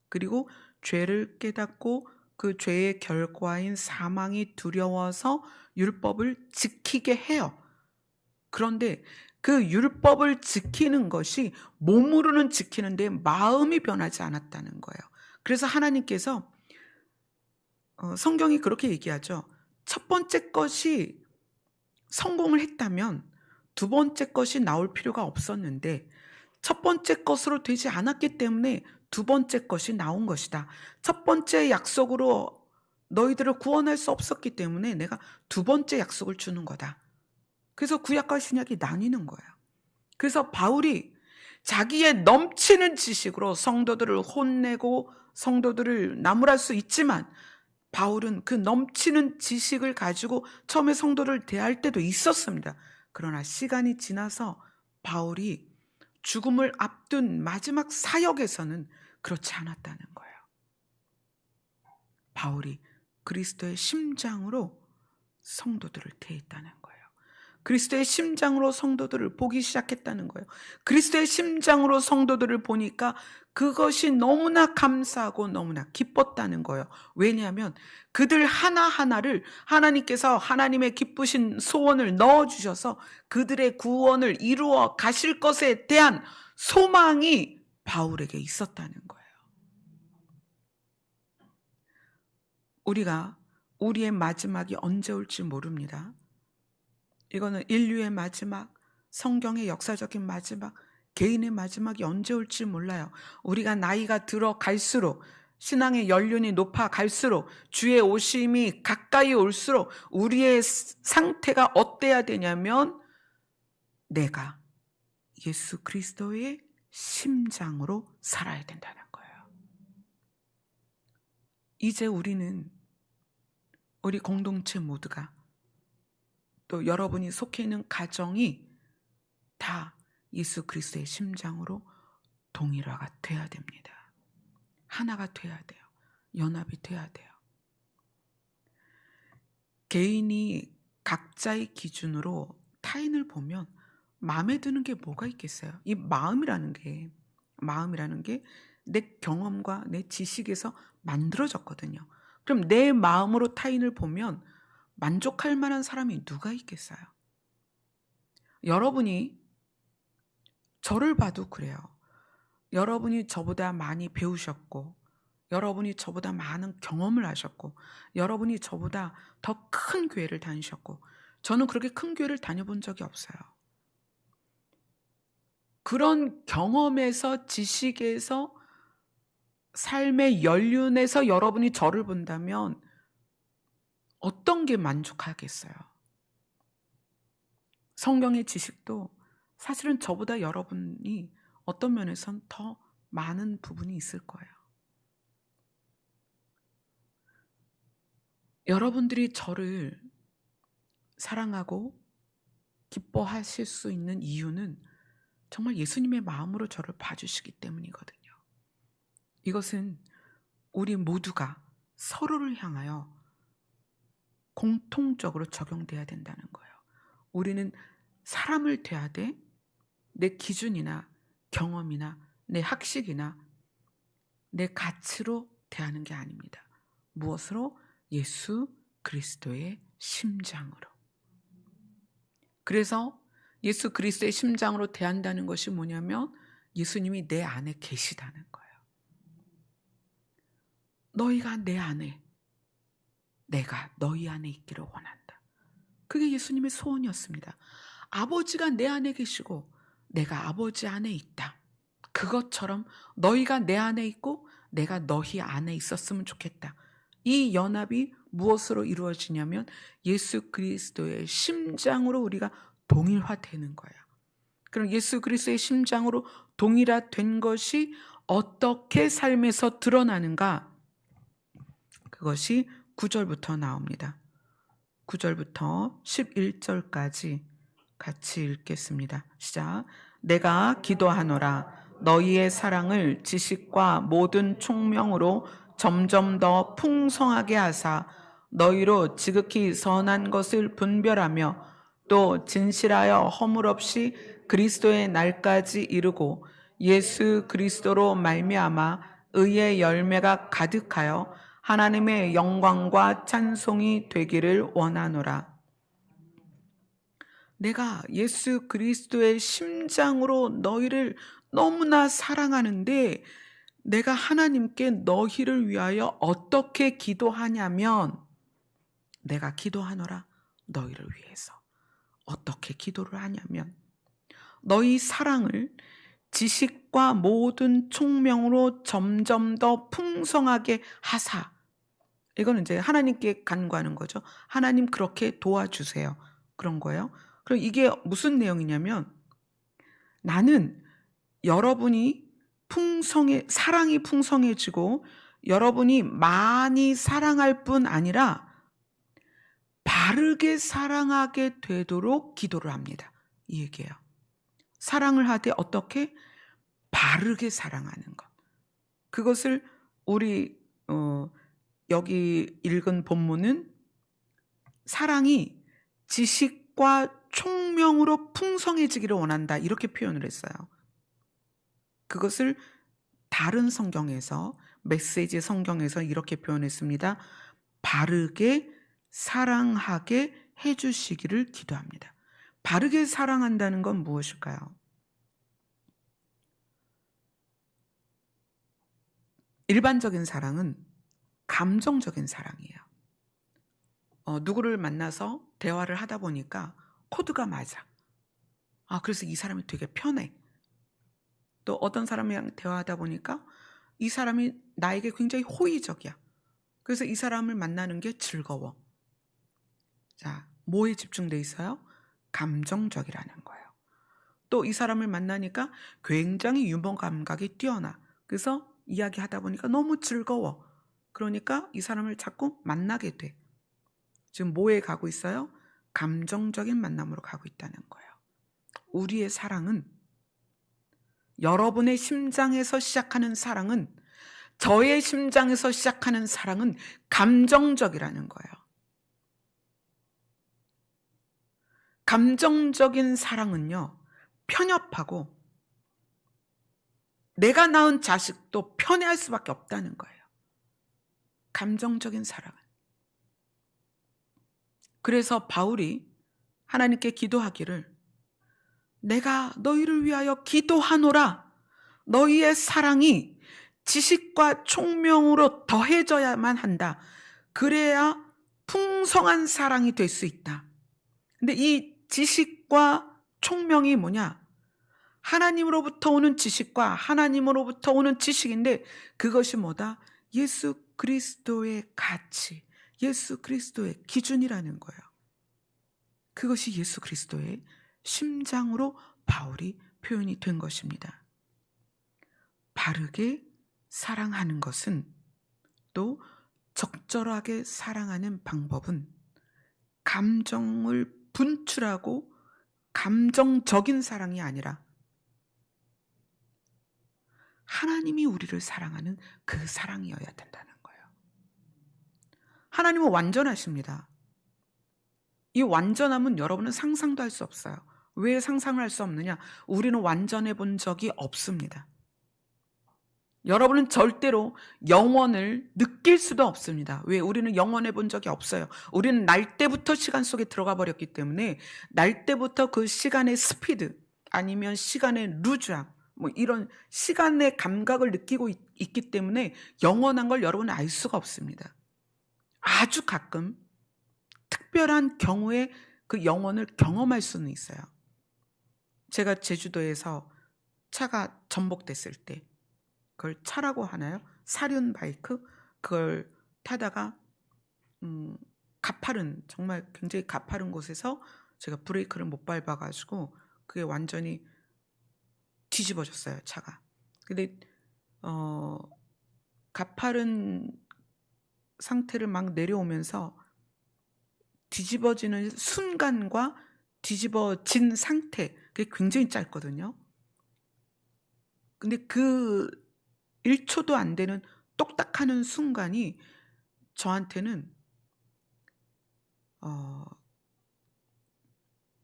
그리고 죄를 깨닫고 그 죄의 결과인 사망이 두려워서 율법을 지키게 해요. 그런데 그 율법을 지키는 것이 몸으로는 지키는데 마음이 변하지 않았다는 거예요. 그래서 하나님께서 성경이 그렇게 얘기하죠. 첫 번째 것이 성공을 했다면 두 번째 것이 나올 필요가 없었는데 첫 번째 것으로 되지 않았기 때문에 두 번째 것이 나온 것이다. 첫 번째 약속으로 너희들을 구원할 수 없었기 때문에 내가 두 번째 약속을 주는 거다. 그래서 구약과 신약이 나뉘는 거예요. 그래서 바울이 자기의 넘치는 지식으로 성도들을 혼내고 성도들을 나무랄 수 있지만 바울은 그 넘치는 지식을 가지고 처음에 성도를 대할 때도 있었습니다. 그러나 시간이 지나서 바울이 죽음을 앞둔 마지막 사역에서는 그렇지 않았다는 거예요. 바울이 그리스도의 심장으로 성도들을 대했다는 거예요. 그리스도의 심장으로 성도들을 보기 시작했다는 거예요. 그리스도의 심장으로 성도들을 보니까 그것이 너무나 감사하고 너무나 기뻤다는 거예요. 왜냐하면 그들 하나하나를 하나님께서 하나님의 기쁘신 소원을 넣어주셔서 그들의 구원을 이루어 가실 것에 대한 소망이 바울에게 있었다는 거예요. 우리가 우리의 마지막이 언제 올지 모릅니다. 이거는 인류의 마지막, 성경의 역사적인 마지막, 개인의 마지막이 언제 올지 몰라요. 우리가 나이가 들어갈수록 신앙의 연륜이 높아갈수록 주의 오심이 가까이 올수록 우리의 상태가 어때야 되냐면 내가 예수 그리스도의 심장으로 살아야 된다는 거예요. 이제 우리는 우리 공동체 모두가 또 여러분이 속해 있는 가정이 다 예수 그리스도의 심장으로 동일화가 돼야 됩니다. 하나가 돼야 돼요. 연합이 돼야 돼요. 개인이 각자의 기준으로 타인을 보면 마음에 드는 게 뭐가 있겠어요? 이 마음이라는 게 내 경험과 내 지식에서 만들어졌거든요. 그럼 내 마음으로 타인을 보면 만족할 만한 사람이 누가 있겠어요? 여러분이 저를 봐도 그래요. 여러분이 저보다 많이 배우셨고 여러분이 저보다 많은 경험을 하셨고 여러분이 저보다 더 큰 교회를 다니셨고 저는 그렇게 큰 교회를 다녀본 적이 없어요. 그런 경험에서 지식에서 삶의 연륜에서 여러분이 저를 본다면 어떤 게 만족하겠어요? 성경의 지식도 사실은 저보다 여러분이 어떤 면에선 더 많은 부분이 있을 거예요. 여러분들이 저를 사랑하고 기뻐하실 수 있는 이유는 정말 예수님의 마음으로 저를 봐주시기 때문이거든요. 이것은 우리 모두가 서로를 향하여 공통적으로 적용돼야 된다는 거예요. 우리는 사람을 대하되 내 기준이나 경험이나 내 학식이나 내 가치로 대하는 게 아닙니다. 무엇으로? 예수 그리스도의 심장으로. 그래서 예수 그리스도의 심장으로 대한다는 것이 뭐냐면 예수님이 내 안에 계시다는 거예요. 너희가 내 안에, 내가 너희 안에 있기를 원한다. 그게 예수님의 소원이었습니다. 아버지가 내 안에 계시고 내가 아버지 안에 있다. 그것처럼 너희가 내 안에 있고 내가 너희 안에 있었으면 좋겠다. 이 연합이 무엇으로 이루어지냐면 예수 그리스도의 심장으로 우리가 동일화되는 거예요. 그럼 예수 그리스도의 심장으로 동일화된 것이 어떻게 삶에서 드러나는가? 그것이 9절부터 나옵니다. 9절부터 11절까지 같이 읽겠습니다. 시작. 내가 기도하노라. 너희의 사랑을 지식과 모든 총명으로 점점 더 풍성하게 하사 너희로 지극히 선한 것을 분별하며 또 진실하여 허물 없이 그리스도의 날까지 이르고 예수 그리스도로 말미암아 의의 열매가 가득하여 하나님의 영광과 찬송이 되기를 원하노라. 내가 예수 그리스도의 심장으로 너희를 너무나 사랑하는데 내가 하나님께 너희를 위하여 어떻게 기도하냐면 내가 기도하노라. 너희를 위해서 어떻게 기도를 하냐면 너희 사랑을 지식과 모든 총명으로 점점 더 풍성하게 하사. 이거는 이제 하나님께 간구하는 거죠. 하나님 그렇게 도와주세요. 그런 거예요. 그럼 이게 무슨 내용이냐면 나는 여러분이 사랑이 풍성해지고 여러분이 많이 사랑할 뿐 아니라 바르게 사랑하게 되도록 기도를 합니다. 이 얘기예요. 사랑을 하되 어떻게? 바르게 사랑하는 것. 그것을 우리 여기 읽은 본문은 사랑이 지식과 총명으로 풍성해지기를 원한다 이렇게 표현을 했어요. 그것을 다른 성경에서 메시지 성경에서 이렇게 표현했습니다. 바르게 사랑하게 해주시기를 기도합니다. 바르게 사랑한다는 건 무엇일까요? 일반적인 사랑은 감정적인 사랑이에요. 누구를 만나서 대화를 하다 보니까 코드가 맞아. 그래서 이 사람이 되게 편해. 또 어떤 사람이랑 대화하다 보니까 이 사람이 나에게 굉장히 호의적이야. 그래서 이 사람을 만나는 게 즐거워. 자, 뭐에 집중돼 있어요? 감정적이라는 거예요. 또 이 사람을 만나니까 굉장히 유머 감각이 뛰어나. 그래서 이야기하다 보니까 너무 즐거워. 그러니까 이 사람을 자꾸 만나게 돼. 지금 뭐에 가고 있어요? 감정적인 만남으로 가고 있다는 거예요. 우리의 사랑은 여러분의 심장에서 시작하는 사랑은 저의 심장에서 시작하는 사랑은 감정적이라는 거예요. 감정적인 사랑은요, 편협하고 내가 낳은 자식도 편애할 수밖에 없다는 거예요. 감정적인 사랑은. 그래서 바울이 하나님께 기도하기를 내가 너희를 위하여 기도하노라. 너희의 사랑이 지식과 총명으로 더해져야만 한다. 그래야 풍성한 사랑이 될 수 있다. 근데 이 지식과 총명이 뭐냐? 하나님으로부터 오는 지식과 하나님으로부터 오는 지식인데 그것이 뭐다? 예수 그리스도의 가치, 예수 그리스도의 기준이라는 거예요. 그것이 예수 그리스도의 심장으로 바울이 표현이 된 것입니다. 바르게 사랑하는 것은 또 적절하게 사랑하는 방법은 감정을 분출하고 감정적인 사랑이 아니라 하나님이 우리를 사랑하는 그 사랑이어야 된다는 거예요. 하나님은 완전하십니다. 이 완전함은 여러분은 상상도 할 수 없어요. 왜 상상을 할 수 없느냐? 우리는 완전해 본 적이 없습니다. 여러분은 절대로 영원을 느낄 수도 없습니다. 왜? 우리는 영원해 본 적이 없어요. 우리는 날 때부터 시간 속에 들어가 버렸기 때문에 날 때부터 그 시간의 스피드 아니면 시간의 루즈함 이런 시간의 감각을 느끼고 있기 때문에 영원한 걸 여러분은 알 수가 없습니다. 아주 가끔 특별한 경우에 그 영혼을 경험할 수는 있어요. 제가 제주도에서 차가 전복됐을 때 그걸 차라고 하나요? 사륜 바이크? 그걸 타다가 가파른, 정말 굉장히 가파른 곳에서 제가 브레이크를 못 밟아 가지고 그게 완전히 뒤집어졌어요, 차가. 근데 어 가파른 상태를 막 내려오면서 뒤집어지는 순간과 뒤집어진 상태, 그게 굉장히 짧거든요. 근데 그 1 초도 안 되는 똑딱하는 순간이 저한테는 어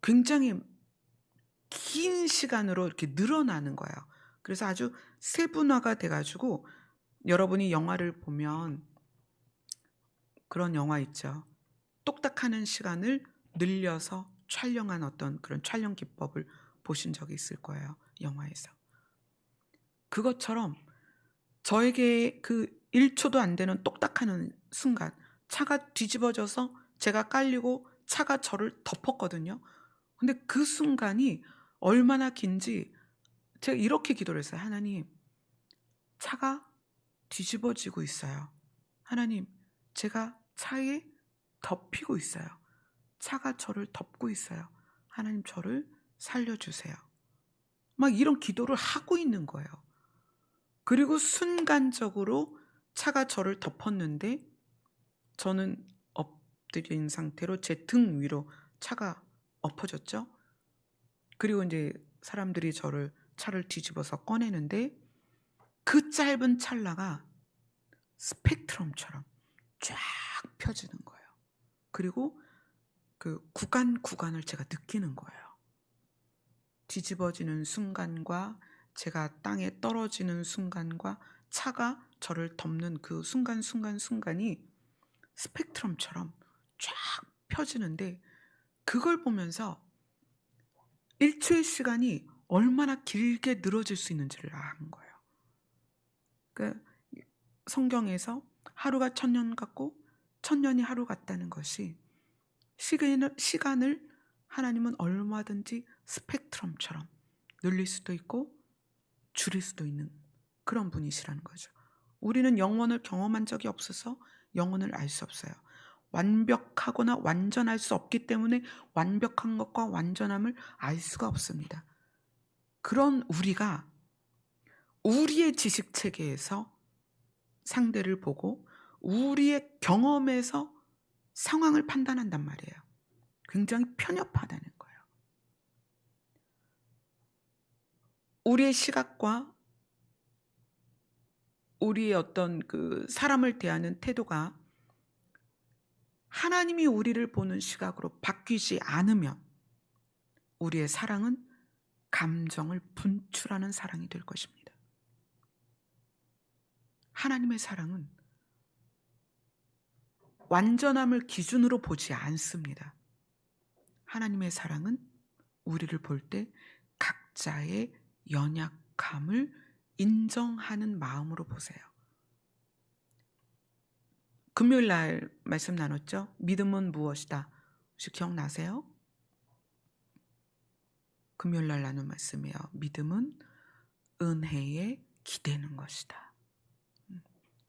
굉장히 긴 시간으로 이렇게 늘어나는 거예요. 그래서 아주 세분화가 돼 가지고, 여러분이 영화를 보면 그런 영화 있죠. 똑딱하는 시간을 늘려서 촬영한 어떤 그런 촬영 기법을 보신 적이 있을 거예요, 영화에서. 그것처럼 저에게 그 1 초도 안 되는 똑딱하는 순간, 차가 뒤집어져서 제가 깔리고 차가 저를 덮었거든요. 근데 그 순간이 얼마나 긴지 제가 이렇게 기도를 했어요. 하나님, 차가 뒤집어지고 있어요. 하나님, 제가 차에 덮이고 있어요. 차가 저를 덮고 있어요. 하나님, 저를 살려주세요. 막 이런 기도를 하고 있는 거예요. 그리고 순간적으로 차가 저를 덮었는데 저는 엎드린 상태로 제 등 위로 차가 엎어졌죠. 그리고 이제 사람들이 차를 뒤집어서 꺼내는데 그 짧은 찰나가 스펙트럼처럼 쫙 펴지는 거예요. 그리고 그 구간을 제가 느끼는 거예요. 뒤집어지는 순간과 제가 땅에 떨어지는 순간과 차가 저를 덮는 그 순간이 스펙트럼처럼 쫙 펴지는데, 그걸 보면서 1 초의 시간이 얼마나 길게 늘어질 수 있는지를 아는 거예요. 그러니까 성경에서 하루가 1000년 같고 1000년이 하루 같다는 것이, 시간을 하나님은 얼마든지 스펙트럼처럼 늘릴 수도 있고 줄일 수도 있는 그런 분이시라는 거죠. 우리는 영원을 경험한 적이 없어서 영원을 알 수 없어요. 완벽하거나 완전할 수 없기 때문에 완벽한 것과 완전함을 알 수가 없습니다. 그런 우리가 우리의 지식 체계에서 상대를 보고 우리의 경험에서 상황을 판단한단 말이에요. 굉장히 편협하다는 거예요. 우리의 시각과 우리의 어떤 그 사람을 대하는 태도가 하나님이 우리를 보는 시각으로 바뀌지 않으면 우리의 사랑은 감정을 분출하는 사랑이 될 것입니다. 하나님의 사랑은 완전함을 기준으로 보지 않습니다. 하나님의 사랑은 우리를 볼 때 각자의 연약함을 인정하는 마음으로 보세요. 금요일 날 말씀 나눴죠? 믿음은 무엇이다? 혹시 기억나세요? 금요일 날 나눈 말씀이에요. 믿음은 은혜에 기대는 것이다.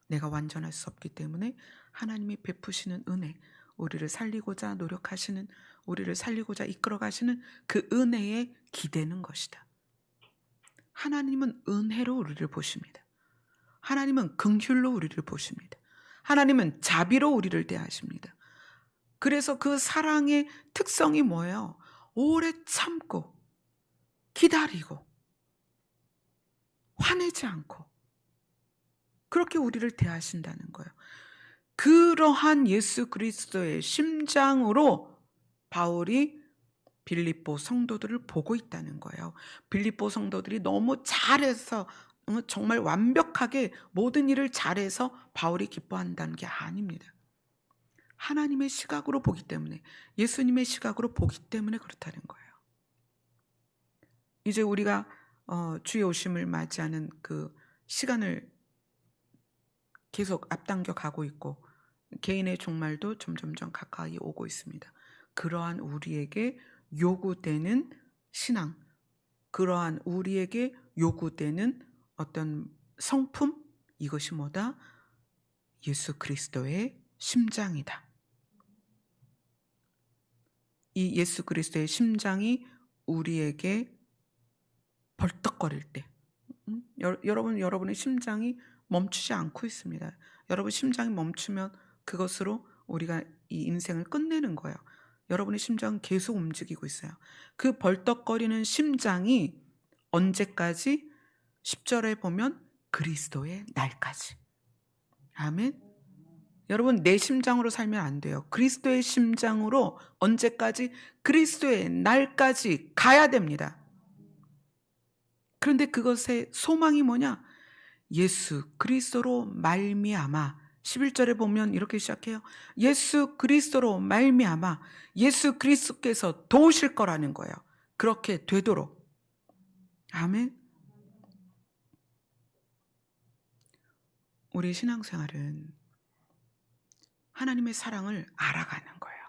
내가 완전할 수 없기 때문에 하나님이 베푸시는 은혜, 우리를 살리고자 노력하시는, 우리를 살리고자 이끌어 가시는 그 은혜에 기대는 것이다. 하나님은 은혜로 우리를 보십니다. 하나님은 긍휼로 우리를 보십니다. 하나님은 자비로 우리를 대하십니다. 그래서 그 사랑의 특성이 뭐예요? 오래 참고 기다리고 화내지 않고 그렇게 우리를 대하신다는 거예요. 그러한 예수 그리스도의 심장으로 바울이 빌립보 성도들을 보고 있다는 거예요. 빌립보 성도들이 너무 잘해서, 정말 완벽하게 모든 일을 잘해서 바울이 기뻐한다는 게 아닙니다. 하나님의 시각으로 보기 때문에, 예수님의 시각으로 보기 때문에 그렇다는 거예요. 이제 우리가 주의 오심을 맞이하는 그 시간을 계속 앞당겨 가고 있고 개인의 종말도 점점점 가까이 오고 있습니다. 그러한 우리에게 요구되는 신앙, 그러한 우리에게 요구되는 어떤 성품, 이것이 뭐다? 예수 그리스도의 심장이다. 이 예수 그리스도의 심장이 우리에게 벌떡거릴 때, 여러분의 심장이 멈추지 않고 있습니다. 여러분 심장이 멈추면 그것으로 우리가 이 인생을 끝내는 거예요. 여러분의 심장은 계속 움직이고 있어요. 그 벌떡거리는 심장이 언제까지? 10절에 보면 그리스도의 날까지. 아멘. 여러분 내 심장으로 살면 안 돼요. 그리스도의 심장으로 언제까지? 그리스도의 날까지 가야 됩니다. 그런데 그것의 소망이 뭐냐? 예수 그리스도로 말미암아. 11절에 보면 이렇게 시작해요. 예수 그리스도로 말미암아. 예수 그리스도께서 도우실 거라는 거예요. 그렇게 되도록. 아멘. 우리 신앙생활은 하나님의 사랑을 알아가는 거예요.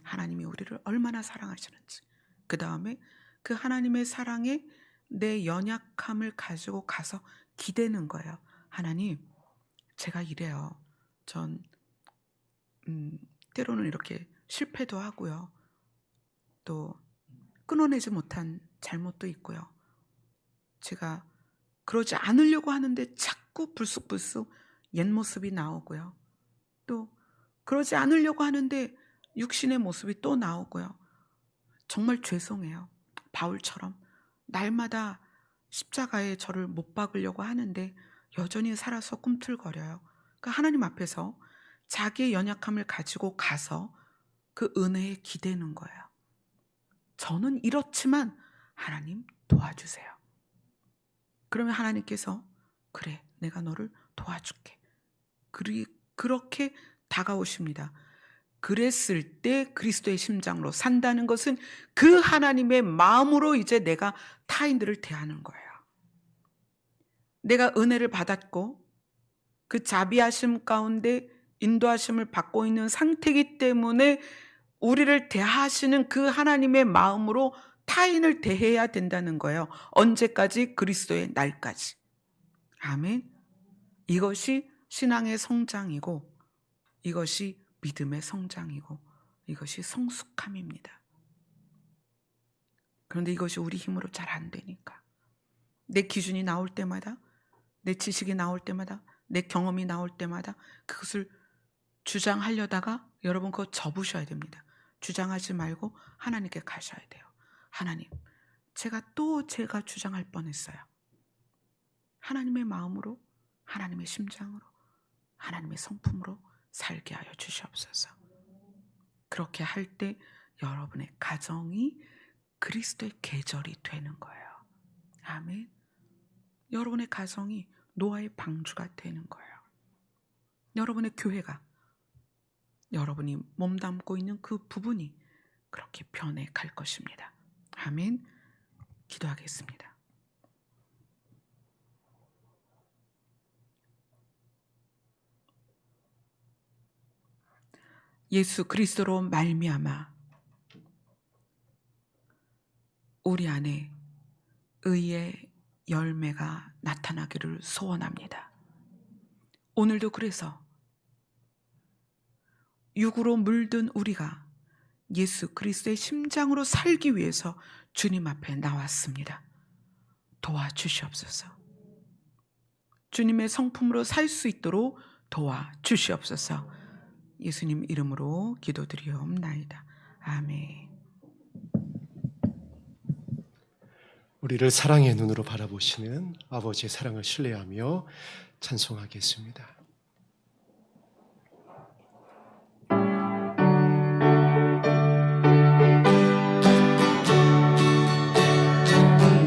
하나님이 우리를 얼마나 사랑하시는지. 그 다음에 그 하나님의 사랑에 내 연약함을 가지고 가서 기대는 거예요. 하나님, 제가 이래요. 전 때로는 이렇게 실패도 하고요. 또 끊어내지 못한 잘못도 있고요. 제가 그러지 않으려고 하는데 자꾸 불쑥불쑥 옛 모습이 나오고요. 또 그러지 않으려고 하는데 육신의 모습이 또 나오고요. 정말 죄송해요. 바울처럼 날마다 십자가에 저를 못 박으려고 하는데 여전히 살아서 꿈틀거려요. 그러니까 하나님 앞에서 자기의 연약함을 가지고 가서 그 은혜에 기대는 거예요. 저는 이렇지만 하나님 도와주세요. 그러면 하나님께서 그래, 내가 너를 도와줄게. 그렇게 다가오십니다. 그랬을 때 그리스도의 심장으로 산다는 것은 그 하나님의 마음으로 이제 내가 타인들을 대하는 거예요. 내가 은혜를 받았고 그 자비하심 가운데 인도하심을 받고 있는 상태이기 때문에 우리를 대하시는 그 하나님의 마음으로 타인을 대해야 된다는 거예요. 언제까지? 그리스도의 날까지. 아멘. 이것이 신앙의 성장이고 이것이 믿음의 성장이고 이것이 성숙함입니다. 그런데 이것이 우리 힘으로 잘 안 되니까 내 기준이 나올 때마다, 내 지식이 나올 때마다, 내 경험이 나올 때마다 그것을 주장하려다가 여러분 그거 접으셔야 됩니다. 주장하지 말고 하나님께 가셔야 돼요. 하나님, 제가 주장할 뻔했어요. 하나님의 마음으로, 하나님의 심장으로, 하나님의 성품으로 살게 하여 주시옵소서. 그렇게 할 때 여러분의 가정이 그리스도의 계절이 되는 거예요. 아멘. 여러분의 가정이 노아의 방주가 되는 거예요. 여러분의 교회가, 여러분이 몸담고 있는 그 부분이 그렇게 변해갈 것입니다. 아멘. 기도하겠습니다. 예수 그리스도로 말미암아 우리 안에 의의 열매가 나타나기를 소원합니다. 오늘도 그래서 육으로 물든 우리가 예수 그리스도의 심장으로 살기 위해서 주님 앞에 나왔습니다. 도와주시옵소서. 주님의 성품으로 살 수 있도록 도와주시옵소서. 예수님 이름으로 기도드리옵나이다. 아멘. 우리를 사랑의 눈으로 바라보시는 아버지의 사랑을 신뢰하며 찬송하겠습니다.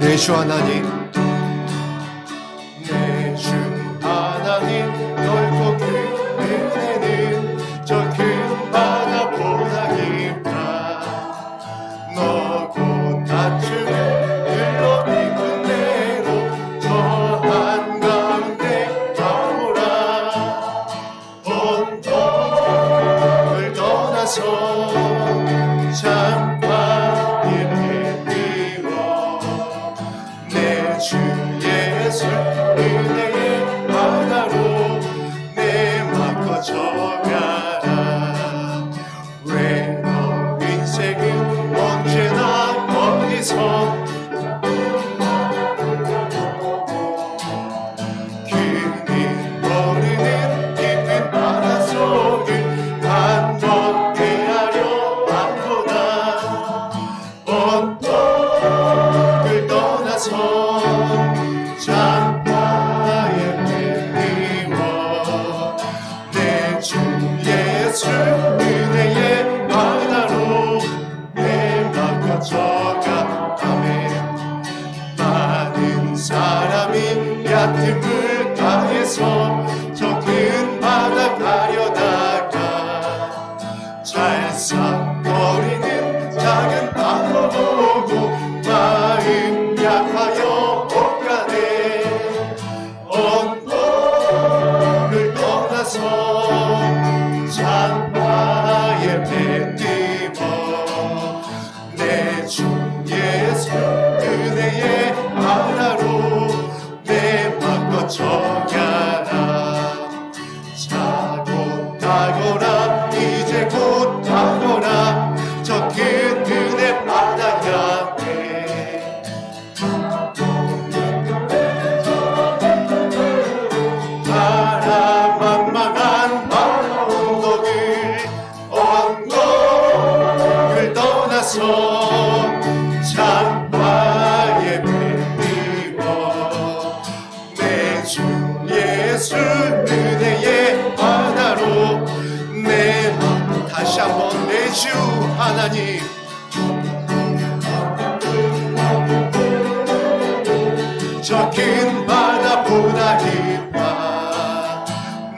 내 주 하나님, 내 주 하나님, 넓고 큰 은혜는 저 큰 바다보다 깊다. 너고 낮춤에 흘러 깊은 대로 저 한가운데 가오라. 온통을 떠나서 잠깐 이렇게 뛰어 내 언덕을 떠나서 장파에 내미워 내 주 예수 은혜의 바다로 내가 거쳐가 아멘. 많은 사람이 얕은 물가에서 저 큰 바다 가려다가 찰싹거리는 작은 바다 보고 마음 약하여 못 가네. 언덕을 떠나서 장파에 뱉으며 내 주 예수 은혜의 바다로 내 맘 거쳐가라. 차고 타거라 이제 곧 타거라 저 큰 은혜 바다 향해. 파란만만한 바다 언덕을 떠나서 장파에 뱉으며 내 주 예수 은혜의 바다로 내 맘. 다시 한번 내 주 하나님 저 큰 바다보다 깊아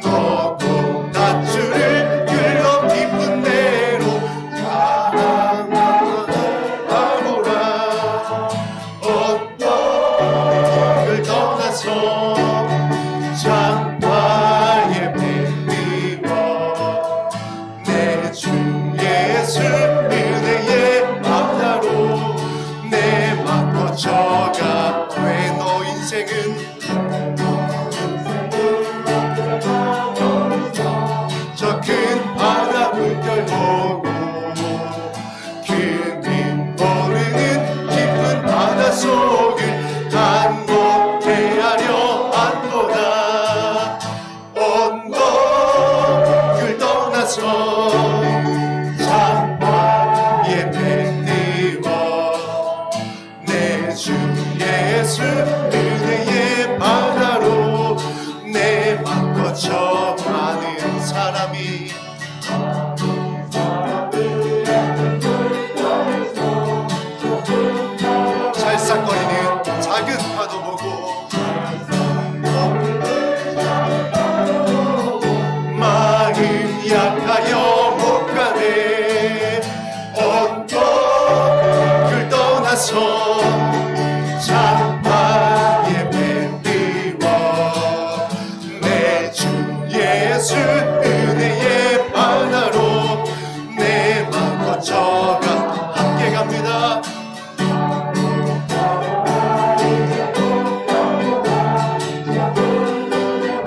높고 낮줄을 흘러 깊은 데로 가보라. 언덕을 떠나서 장파에 뱉으며 내 주 예수 은혜의 바다로 내 맘 거쳐가. 왜 너 인생은 저 큰 바다 물결 보고 그림 모르는 깊은 바다 속을 한몫해 하려 한도다. 언덕을 떠나서 장파에 뱉으며 내 주 예수 은혜의 바다로 내 맘 거쳐가는 사람이 찰싹거리는 작은 파도 보고 마음 약하여 못 가네. 언덕을 떠나서 장파에 뱉으며 내 주 예수 은혜의 바다로 내 맘 거쳐가. 함께 갑니다.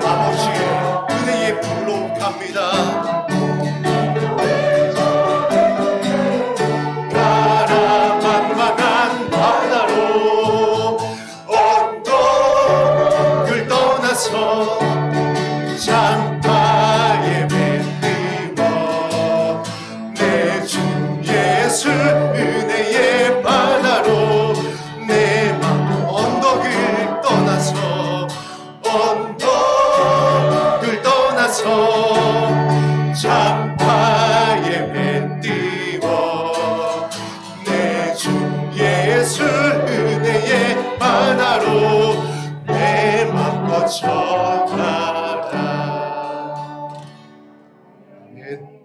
아버지의 은혜의 불로 갑니다. 가라만만한 바다로 언덕을 떠나서 장파에 뱉으며 내 주 예수 은혜의 바다로 내 맘. 언덕을 떠나서 언덕을 떠나서 장파에 뱉으며 내 주 예수 은혜의 바다로 내 맘 거쳐가라. 아멘.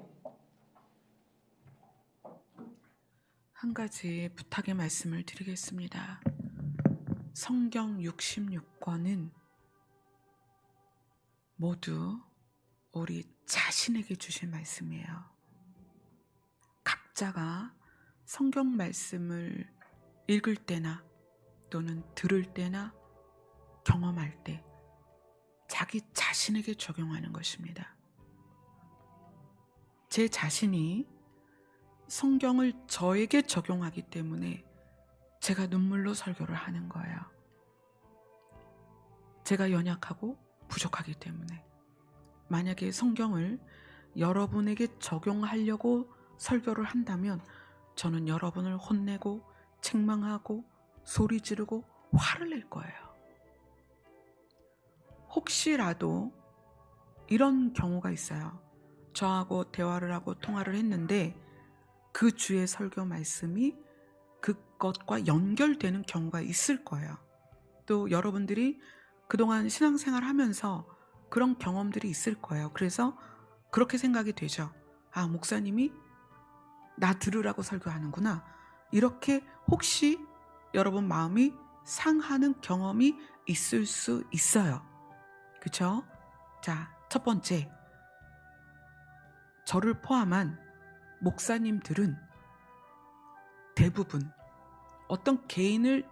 한 가지 부탁의 말씀을 드리겠습니다. 성경 66권은 모두 우리 자신에게 주신 말씀이에요. 각자가 성경 말씀을 읽을 때나 또는 들을 때나 경험할 때 자기 자신에게 적용하는 것입니다. 제 자신이 성경을 저에게 적용하기 때문에 제가 눈물로 설교를 하는 거예요. 제가 연약하고 부족하기 때문에. 만약에 성경을 여러분에게 적용하려고 설교를 한다면 저는 여러분을 혼내고 책망하고 소리 지르고 화를 낼 거예요. 혹시라도 이런 경우가 있어요. 저하고 대화를 하고 통화를 했는데 그 주의 설교 말씀이 그것과 연결되는 경우가 있을 거예요. 또 여러분들이 그동안 신앙생활 하면서 그런 경험들이 있을 거예요. 그래서 그렇게 생각이 되죠. 아, 목사님이 나 들으라고 설교하는구나. 이렇게 혹시 여러분 마음이 상하는 경험이 있을 수 있어요. 그쵸? 자, 첫 번째, 저를 포함한 목사님들은 대부분 어떤 개인을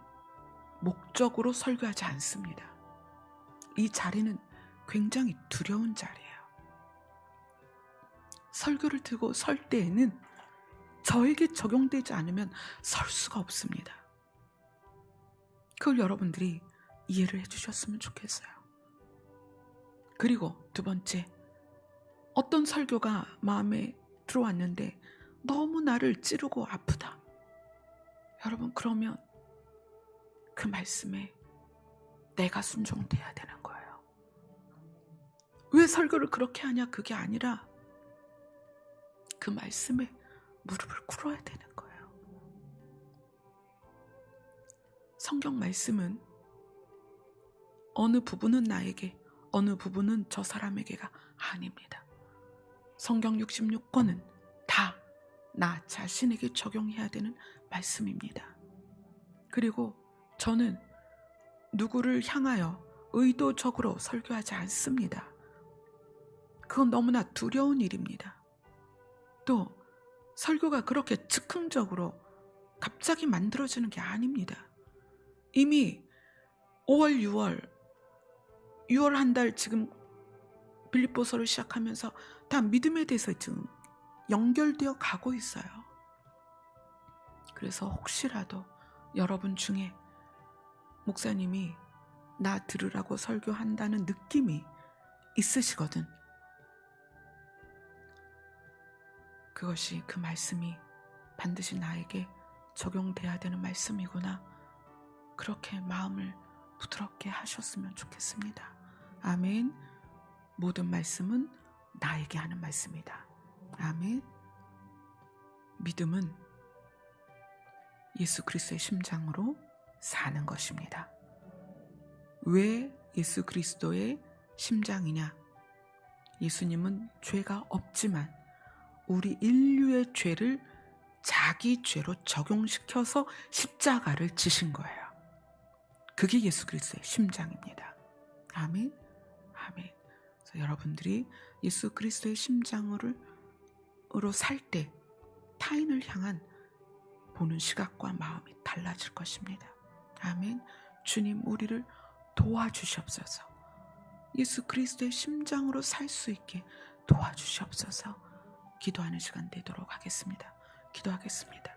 목적으로 설교하지 않습니다. 이 자리는 굉장히 두려운 자리예요. 설교를 들고 설 때에는 저에게 적용되지 않으면 설 수가 없습니다. 그걸 여러분들이 이해를 해주셨으면 좋겠어요. 그리고 두 번째, 어떤 설교가 마음에 들어왔는데 너무 나를 찌르고 아프다. 여러분, 그러면 그 말씀에 내가 순종돼야 되는 거예요. 왜 설교를 그렇게 하냐, 그게 아니라 그 말씀에 무릎을 꿇어야 되는 거예요. 성경 말씀은 어느 부분은 나에게, 어느 부분은 저 사람에게가 아닙니다. 성경 66권은 다 나 자신에게 적용해야 되는 말씀입니다. 그리고 저는 누구를 향하여 의도적으로 설교하지 않습니다. 그건 너무나 두려운 일입니다. 또 설교가 그렇게 즉흥적으로 갑자기 만들어지는 게 아닙니다. 이미 5월, 6월 한 달 지금 빌립보서를 시작하면서 다 믿음에 대해서 지금 연결되어 가고 있어요. 그래서 혹시라도 여러분 중에 목사님이 나 들으라고 설교한다는 느낌이 있으시거든. 그것이, 그 말씀이 반드시 나에게 적용돼야 되는 말씀이구나. 그렇게 마음을 부드럽게 하셨으면 좋겠습니다. 아멘. 모든 말씀은 나에게 하는 말씀이다. 아멘. 믿음은 예수 그리스도의 심장으로 사는 것입니다. 왜 예수 그리스도의 심장이냐? 예수님은 죄가 없지만 우리 인류의 죄를 자기 죄로 적용시켜서 십자가를 지신 거예요. 그게 예수 그리스도의 심장입니다. 아멘. 아멘. 그래서 여러분들이 예수 그리스도의 심장으로 살 때 타인을 향한 보는 시각과 마음이 달라질 것입니다. 아멘. 주님, 우리를 도와주시옵소서. 예수 그리스도의 심장으로 살 수 있게 도와주시옵소서. 기도하는 시간 되도록 하겠습니다. 기도하겠습니다.